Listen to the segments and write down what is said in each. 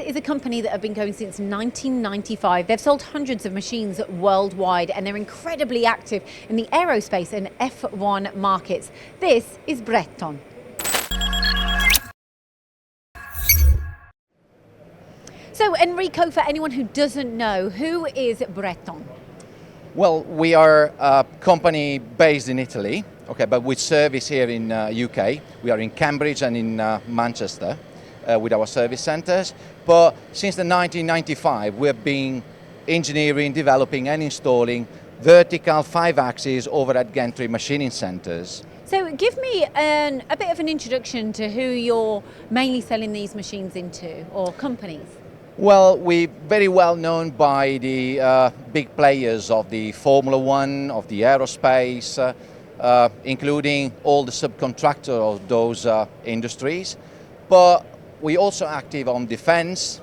This is a company that have been going since 1995. They've sold hundreds of machines worldwide and they're incredibly active in the aerospace and F1 markets. This is Breton. So Enrico, for anyone who doesn't know, who is Breton? Well, we are a company based in Italy, okay, but with service here in UK. We are in Cambridge and in Manchester with our service centres. But since the 1995, we've been engineering, developing and installing vertical 5-axis over at Gantry machining centres. So give me a bit of an introduction to who you're mainly selling these machines into, or companies. Well, we're very well known by the big players of the Formula One, of the aerospace, including all the subcontractors of those industries. But we're also active on defense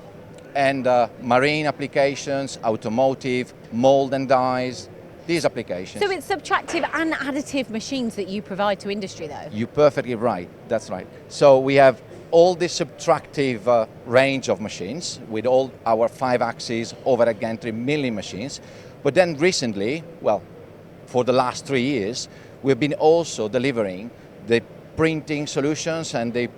and marine applications, automotive, mold and dies, these applications. So it's subtractive and additive machines that you provide to industry though? You're perfectly right, that's right. So we have all the subtractive range of machines with all our 5-axis over at Gantry milling machines. But then recently, well, for the last 3 years, we've been also delivering the printing solutions and the,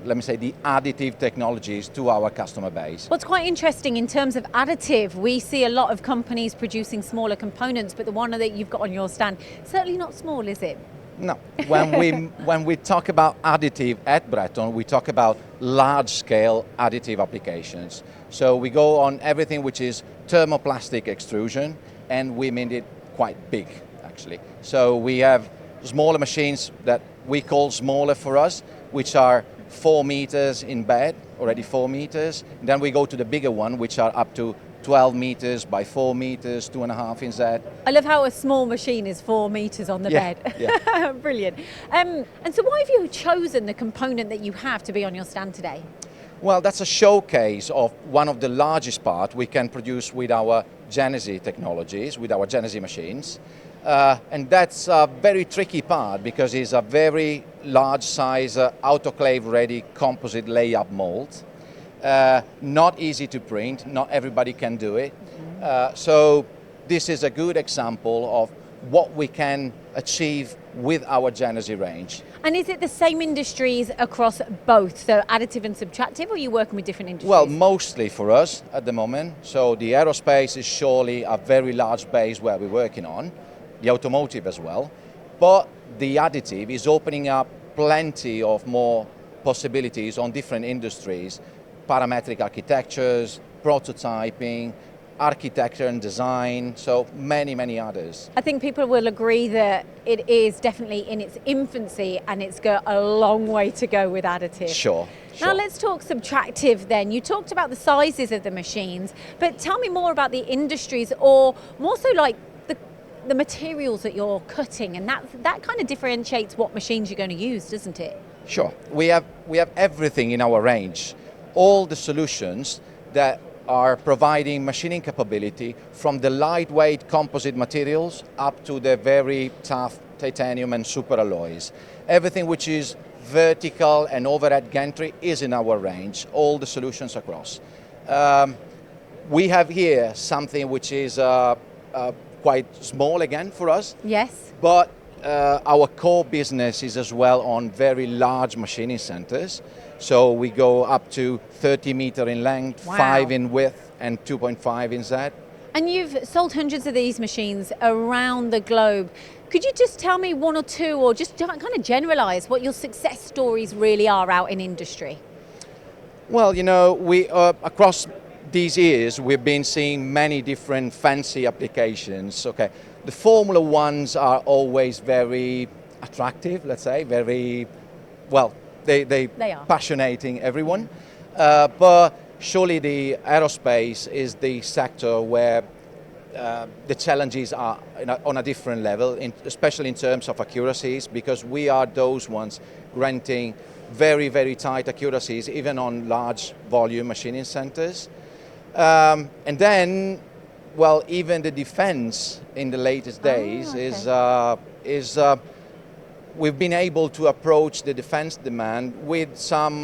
let me say, the additive technologies to our customer base. What's quite interesting in terms of additive, we see a lot of companies producing smaller components, but the one that you've got on your stand, certainly not small, is it? No, when we talk about additive at Breton, we talk about large-scale additive applications. So we go on everything which is thermoplastic extrusion, and we made it quite big, actually. So we have smaller machines that we call smaller for us, which are 4 meters in bed, already 4 meters. And then we go to the bigger one, which are up to 12 meters by 4 meters, 2.5 in Z. I love how a small machine is 4 meters on the bed. Yeah. Brilliant. And so why have you chosen the component that you have to be on your stand today? Well, that's a showcase of one of the largest part we can produce with our Genesys technologies, with our Genesys machines. And that's a very tricky part because it's a very large size autoclave ready composite layup mold. Not easy to print, not everybody can do it. So this is a good example of what we can achieve with our Genesys range. And is it the same industries across both, so additive and subtractive, or are you working with different industries? Well, mostly for us at the moment. So the aerospace is surely a very large base where we're working on, the automotive as well. But the additive is opening up plenty of more possibilities on different industries, parametric architectures, prototyping, architecture and design, so many others. I think people will agree that it is definitely in its infancy and it's got a long way to go with additive. Sure. Now let's talk subtractive then. You talked about the sizes of the machines, but tell me more about the industries, or more so like the materials that you're cutting, and that kind of differentiates what machines you're going to use, doesn't it? Sure. We have everything in our range. All the solutions that are providing machining capability, from the lightweight composite materials up to the very tough titanium and super alloys. Everything which is vertical and over at Gantry is in our range, all the solutions across. We have here something which is quite small again for us. Yes. But our core business is as well on very large machining centers. So we go up to 30 meter in length, wow, 5 in width, and 2.5 in Z. And you've sold hundreds of these machines around the globe. Could you just tell me one or two, or just kind of generalize what your success stories really are out in industry? Well, you know, we across these years, we've been seeing many different fancy applications. Okay, the Formula Ones are always very attractive, let's say, very, well, they are passionating everyone. But surely the aerospace is the sector where the challenges are on a different level, especially in terms of accuracies, because we are those ones granting very tight accuracies, even on large volume machining centers. And then, well, even the defense in the latest days is we've been able to approach the defense demand with some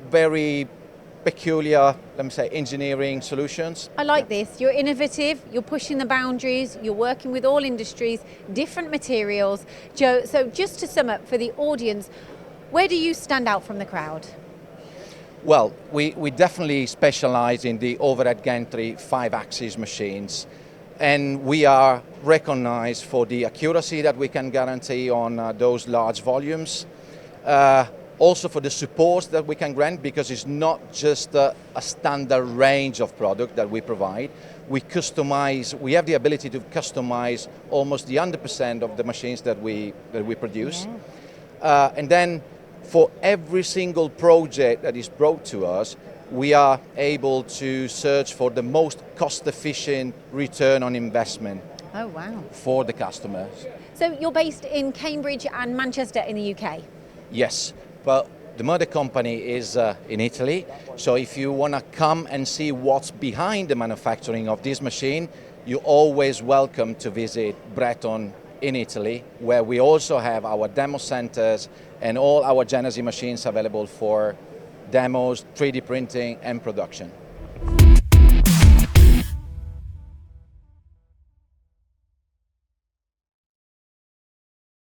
very peculiar, let me say, engineering solutions. I like this. You're innovative, you're pushing the boundaries, you're working with all industries, different materials. Joe, so just to sum up for the audience, where do you stand out from the crowd? Well, we definitely specialize in the overhead gantry 5-axis machines, and we are recognized for the accuracy that we can guarantee on those large volumes. Also for the support that we can grant, because it's not just a standard range of product that we provide. We customize, we have the ability to customize almost the 100% of the machines that we produce. Yeah. And then for every single project that is brought to us, we are able to search for the most cost-efficient return on investment. Oh, wow. For the customers. So you're based in Cambridge and Manchester in the UK? Yes, but the mother company is in Italy. So if you want to come and see what's behind the manufacturing of this machine, you're always welcome to visit Breton in Italy, where we also have our demo centers and all our Genesys machines available for demos, 3D printing and production.